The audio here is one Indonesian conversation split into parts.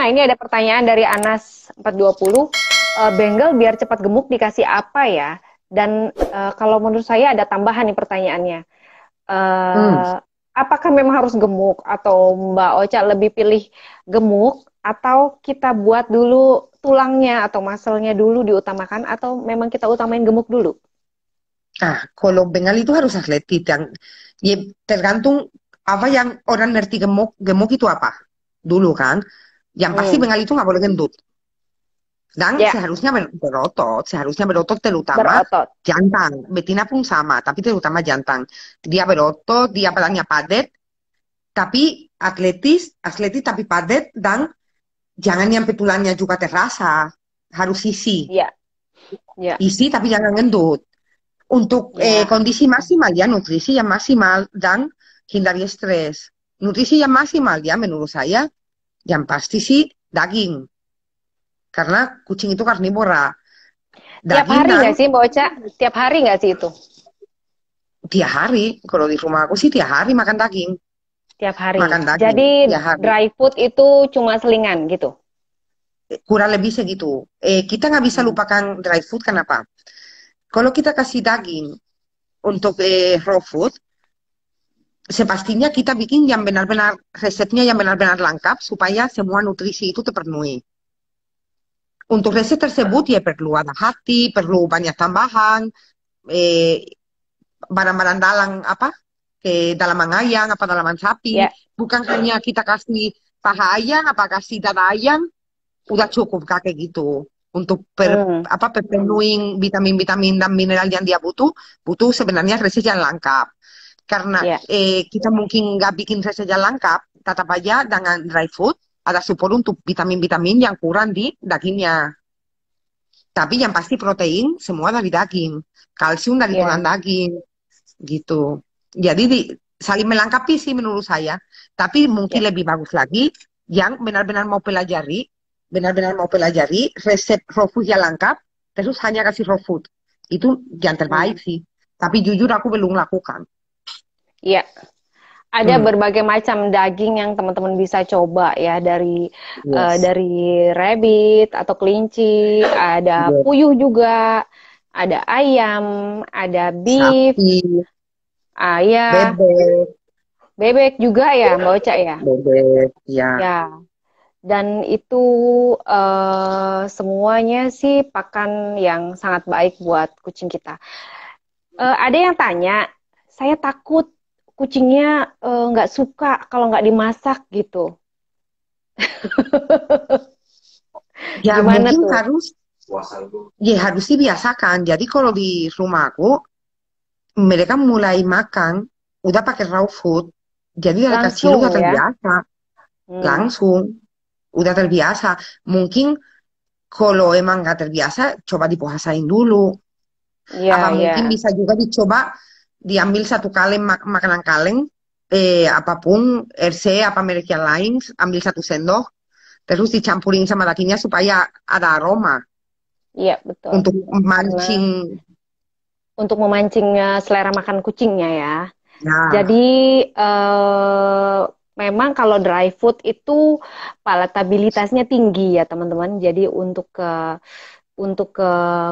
ini ada pertanyaan dari Anas 420. Bengal biar cepat gemuk dikasih apa ya? Dan kalau menurut saya ada tambahan nih pertanyaannya. Hmm. Eh, apakah memang harus gemuk atau Mbak Ocha lebih pilih gemuk atau kita buat dulu tulangnya atau muscle-nya dulu diutamakan atau memang kita utamain gemuk dulu? Kalau bengal itu harus atletis ya, tergantung apa yang orang ngerti gemuk. Gemuk itu apa? Dulu kan. Yang pasti Hmm. bengal itu nggak boleh gendut. Dan Ya, seharusnya berotot terutama berotot. jantan. Betina pun sama, tapi terutama jantan. Dia berotot, dia badannya padat, tapi atletis tapi padat dan jangan yang tulangnya juga terasa. Harus Ya, ya, isi tapi jangan gendut. Untuk ya. kondisi maksimal ya, nutrisi yang maksimal dan hindari stres. Nutrisi yang maksimal ya menurut saya, yang pasti sih daging. Karena kucing itu karnivora. Tiap Daging hari dan nggak sih, Mbak Ocha? Tiap hari nggak sih itu? tiap hari, kalau di rumah aku sih tiap hari makan daging. Tiap hari. Makan daging, Jadi tiap hari. dry food itu cuma selingan gitu. Kurang lebih segitu. Kita nggak bisa Hmm. lupakan dry food, kenapa? Kalau kita kasih daging untuk raw food, sepastinya kita bikin yang benar-benar resepnya yang benar-benar lengkap supaya semua nutrisi itu terpenuhi. Untuk resep tersebut ya perlu ada hati, perlu banyak tambahan, eh, barang-barang dalam apa, dalaman ayam, apa dalaman sapi. Ya, Bukan hanya kita kasih paha ayam, apa kasih dada ayam, udah cukup kayak gitu. Untuk hmm. pemenuhin vitamin-vitamin dan mineral yang dia butuh sebenarnya resep yang lengkap. Karena Ya, kita mungkin nggak bikin resep yang lengkap, tetap aja dengan dry food ada support untuk vitamin-vitamin yang kurang di dagingnya. Tapi yang pasti protein semua dari daging, kalsium dari tulang ya, daging, gitu. Jadi saling melengkapi sih menurut saya. Tapi mungkin ya. lebih bagus lagi yang benar-benar mau pelajari resep raw food yang lengkap, terus hanya kasih raw food. Itu yang terbaik Hmm. sih. Tapi jujur aku belum lakukan. Ya, ada Hmm. berbagai macam daging yang teman-teman bisa coba ya Yes. dari rabbit atau kelinci, ada Yes. puyuh juga, ada ayam, ada beef, Sapi, ya, bebek, bebek juga ya, Mbak Ocha ya. bebek, ya. Ya, dan itu semuanya sih pakan yang sangat baik buat kucing kita. Ada yang tanya, saya takut kucingnya nggak suka kalau nggak dimasak gitu. Ya Gimana mungkin tuh? harus dibiasakan. Jadi kalau di rumahku mereka mulai makan udah pakai raw food. Jadi dari kecil udah Langsung ya? terbiasa, Hmm, langsung udah terbiasa. Mungkin kalau emang nggak terbiasa, coba dipuasain dulu. iya, Apa iya. mungkin bisa juga dicoba diambil satu kaleng makanan kaleng, apapun, RC apa merek yang lain, ambil satu sendok, terus dicampurin sama dagingnya supaya ada aroma Iya, betul. untuk Karena mancing. untuk memancing selera makan kucingnya ya. Ya, Jadi memang kalau dry food itu palatabilitasnya tinggi ya teman-teman. Jadi untuk ke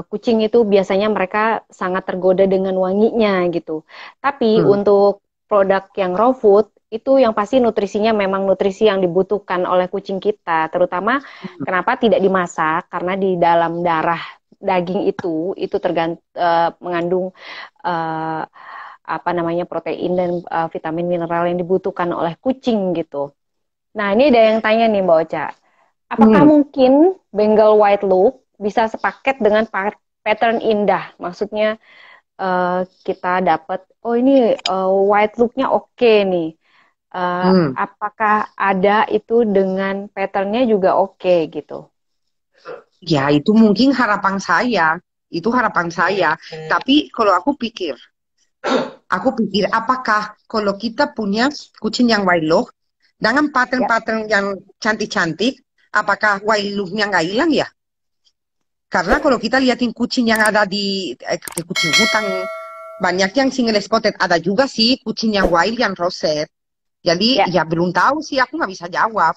kucing itu biasanya mereka sangat tergoda dengan wanginya gitu. Tapi hmm, untuk produk yang raw food itu yang pasti nutrisinya memang nutrisi yang dibutuhkan oleh kucing kita, terutama kenapa tidak dimasak karena di dalam darah daging itu mengandung eh, apa namanya protein dan vitamin mineral yang dibutuhkan oleh kucing gitu. Nah, ini ada yang tanya nih Mbak Ocha. Apakah hmm. mungkin Bengal White Look bisa sepaket dengan pattern indah? Maksudnya kita dapat, oh ini white looknya oke nih. Hmm. Apakah ada itu dengan patternnya juga oke gitu? Ya, itu mungkin harapan saya. Itu harapan saya. Tapi kalau aku pikir apakah kalau kita punya kucing yang wild look dengan Ya, pattern-pattern yang cantik-cantik, apakah wild looknya nggak hilang ya? Karena kalau kita liatin kucing yang ada di kucing hutan, banyak yang single spotted. Ada juga sih kucing yang wild yang roset. Jadi ya, ya belum tahu sih, aku nggak bisa jawab.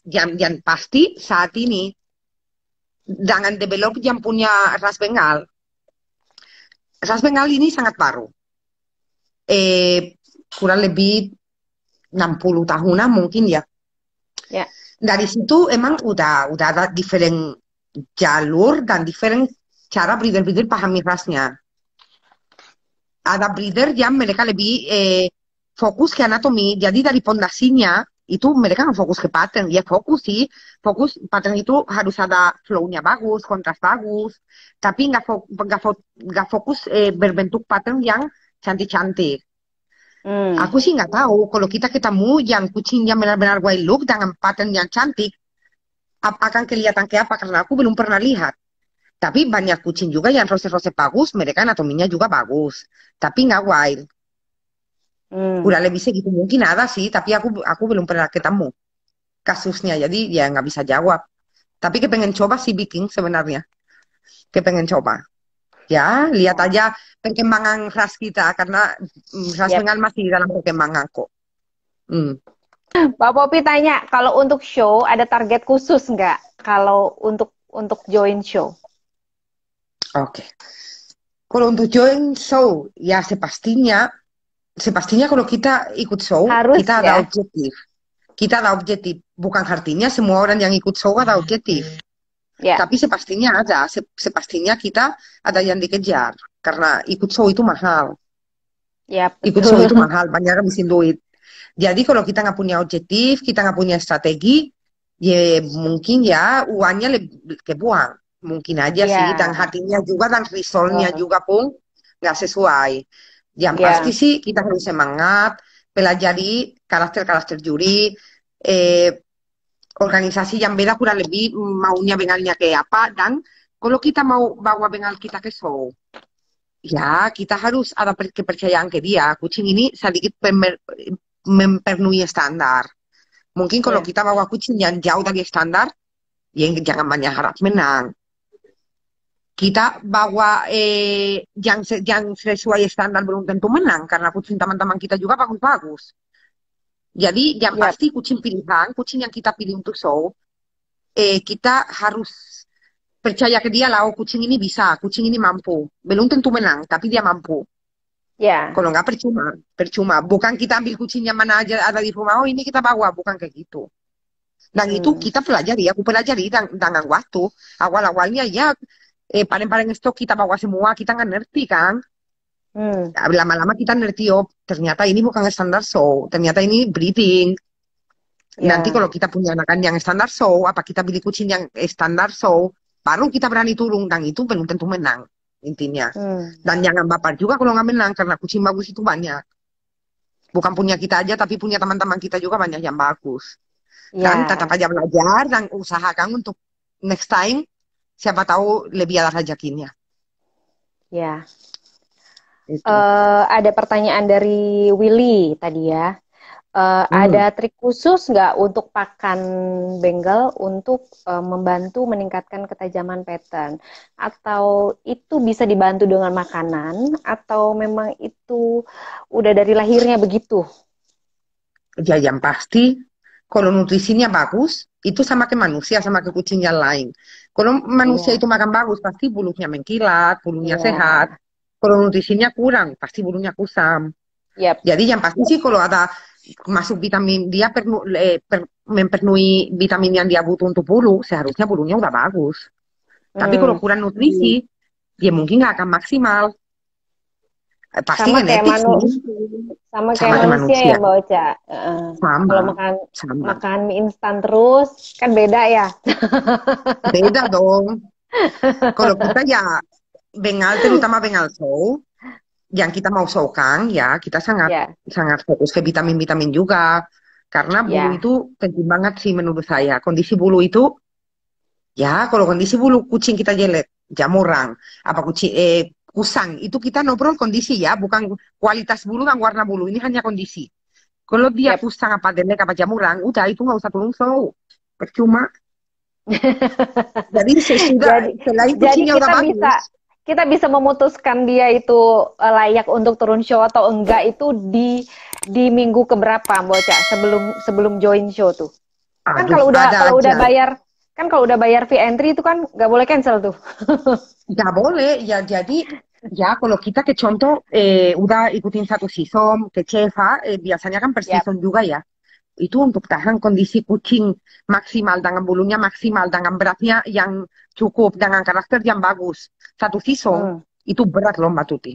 yang pasti saat ini dengan develop yang punya ras Bengal. Ras Bengal ini sangat baru. Kurang lebih 60 tahunan mungkin ya. Ya. Dari situ emang udah ada diferent jalur dan diferent cara breeder-breeder pahami rasnya. Ada breeder yang mereka lebih fokus ke anatomi, jadi dari pondasinya itu mereka nggak fokus ke pattern, ya fokus sih, fokus pattern itu harus ada flow-nya bagus, kontras bagus, tapi nggak fokus berbentuk pattern yang cantik-cantik. Aku sih nggak tahu kalau kita ketemu yang kucingnya benar-benar wild look dengan pattern yang cantik, akan kelihatan kayak apa, karena aku belum pernah lihat. Tapi banyak kucing juga yang rose-rose bagus, mereka anatominya juga bagus, tapi nggak wild. Udah lebih segitu mungkin ada sih, tapi aku belum pernah ketemu kasusnya, jadi ya nggak bisa jawab. Tapi kepengen coba sih bikin sebenarnya, kepengen coba. Ya, lihat aja perkembangan ras kita, karena ras Bengal masih dalam perkembangan kok. Pak Popi tanya, kalau untuk show ada target khusus nggak? Kalau untuk join show? Oke. Kalau untuk join show, ya sepastinya kalau kita ikut show, Harus, kita ya? ada objektif. Kita ada objektif. Bukan artinya semua orang yang ikut show ada objektif. Ya. Tapi sepastinya ada. Sepastinya kita ada yang dikejar. Karena ikut show itu mahal. Ya, Ikut show itu mahal. Banyak habisin duit. Jadi kalau kita nggak punya objektif, kita nggak punya strategi, ya mungkin ya uangnya lebih kebuang. Mungkin aja sih. Dan hatinya juga, dan resultnya juga pun nggak sesuai. Yang pasti sih kita harus semangat, pelajari karakter-karakter juri, organisasi yang beda kurang lebih maunya bengalnya kayak apa, dan kalau kita mau bawa bengal kita ke show, ya kita harus ada kepercayaan ke dia, kucing ini sedikit mempenuhi standar. Mungkin kalau kita bawa kucing yang jauh dari standar, ya jangan banyak harap menang. Kita bawa yang sesuai standar belum tentu menang, karena kucing teman-teman kita juga bagus-bagus. Jadi yang pasti kucing pilihan, kucing yang kita pilih untuk show, kita harus percaya ke dia lah, oh kucing ini bisa, kucing ini mampu. Belum tentu menang, tapi dia mampu. Kalau nggak percuma. Bukan kita ambil kucing yang mana aja ada di rumah, oh ini kita bawa, bukan kayak gitu. Dan itu kita pelajari, aku pelajari dengan waktu. Awal-awalnya ya, paling-paling stok kita bawa semua, kita nggak ngerti kan. Lama-lama kita ngerti, oh ternyata ini bukan standar show, ternyata ini breeding. Nanti kalau kita punya anakan yang standar show, apa kita beli kucing yang standar show, baru kita berani turun, dan itu belum tentu menang intinya. Dan jangan baper juga kalau nggak menang, karena kucing bagus itu banyak. Bukan punya kita aja, tapi punya teman-teman kita juga banyak yang bagus. Dan tetap aja belajar dan usahakan untuk next time, siapa tahu lebih ada rezekinya. Ya. Ada pertanyaan dari Willy tadi ya. Ada trik khusus nggak untuk pakan Bengal untuk membantu meningkatkan ketajaman pattern? Atau itu bisa dibantu dengan makanan? Atau memang itu udah dari lahirnya begitu? Ya yang pasti, kalau nutrisinya bagus, itu sama ke manusia, sama ke kucing yang lain. Kalau manusia itu makan bagus, pasti bulunya mengkilat, bulunya sehat. Kalau nutrisinya kurang, pasti bulunya kusam. Jadi yang pasti sih kalau ada masuk vitamin, dia mempenuhi vitamin yang dia butuh untuk bulu, seharusnya bulunya udah bagus. Tapi kalau kurang nutrisi, dia mungkin nggak akan maksimal. Pasti genetik sih. Sama kayak manusia ya Mbak Ocha. Kalau makan mie instan terus, kan beda ya? Beda dong. Kalau kita ya bengal, terutama bengal show, yang kita mau showkan ya kita sangat fokus ke vitamin-vitamin juga, karena bulu itu penting banget sih menurut saya. Kondisi bulu itu ya, kalau kondisi bulu kucing kita jelek, jamurang, apa kucing kusang, itu kita ngobrol kondisi ya, bukan kualitas bulu dan warna bulu, ini hanya kondisi. Kalau dia kusang apa jelek apa jamurang, udah itu nggak usah turun show, percuma. Jadi selain kucingnya udah bagus, kita bisa memutuskan dia itu layak untuk turun show atau enggak itu di minggu keberapa Mbak Ocha sebelum join show tuh? Kan Aduh, ada kalau udah aja. bayar, kan kalau udah bayar fee entry itu kan nggak boleh cancel tuh. Nggak boleh, ya jadi ya kalau kita ke contoh udah ikutin satu season ke Ceva, biasanya kan per Yap. season juga ya. Itu untuk tahan kondisi kucing maksimal dengan bulunya maksimal dengan beratnya yang cukup dengan karakter yang bagus. Satu season Hmm. itu berat loh Mbak Tuti.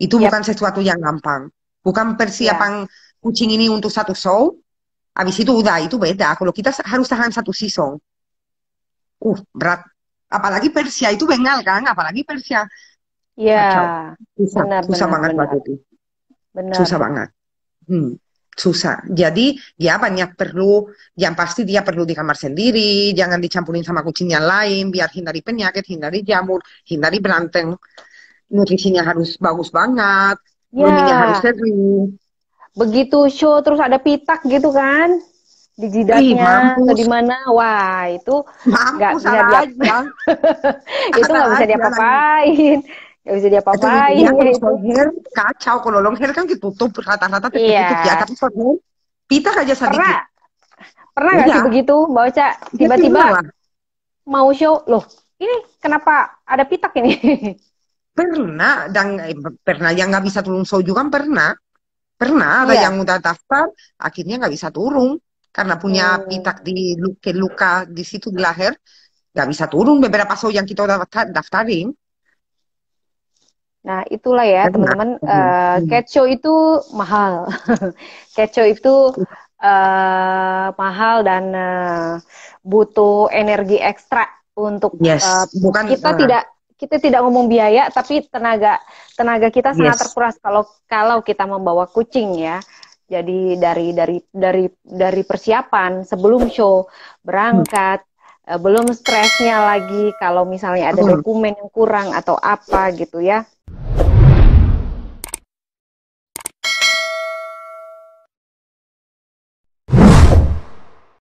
Itu bukan Yap. sesuatu yang gampang. Bukan Ya. persiapan kucing ini untuk satu show. Habis itu udah itu beda. Kalau kita harus tahan satu season, berat. Apalagi Persia itu Bengal kan, apalagi Persia. Kacau. Ya. Susah, Benar, susah benar, banget Mbak benar. Tuti. Susah Benar. banget. Hmm, susah. Jadi dia banyak perlu, yang pasti dia perlu di kamar sendiri, jangan dicampurin sama kucing yang lain, biar hindari penyakit, hindari jamur, hindari berantem. Nutrisinya harus bagus banget, groomingnya harus Ya. sering. Begitu show terus ada pitak gitu kan di Ih, jidatnya atau mampus, di mana, wah itu nggak mampus bisa salah diap aja, itu salah nggak bisa aja lagi. diapa-apain, nggak bisa Itu diapa-apain ya ya kalau itu. short hair kacau, kalau long hair kan ditutup rata-rata Iya, tertutup ya, tapi short hair pita aja sedikit, pernah pernah nggak sih udah, begitu Mbak Ocha, dia pernah tiba-tiba lah. mau show loh, ini kenapa ada pitak ini? Pernah, dan pernah yang nggak bisa turun soju kan pernah. Pernah ada yang Iya. udah daftar, akhirnya nggak bisa turun. Karena punya Hmm. pitak di luka di situ di leher, nggak bisa turun beberapa show yang kita udah daftarin. Nah, itulah ya, Pernah. teman-teman. Pernah. Hmm. Cat show itu mahal. Cat show itu mahal dan butuh energi ekstra untuk Yes, bukan, kita tidak kita tidak ngomong biaya, tapi tenaga tenaga kita sangat yes. terkuras kalau kalau kita membawa kucing ya. Jadi dari persiapan sebelum show Hmm. berangkat, belum stresnya lagi kalau misalnya ada Hmm. dokumen yang kurang atau apa gitu ya.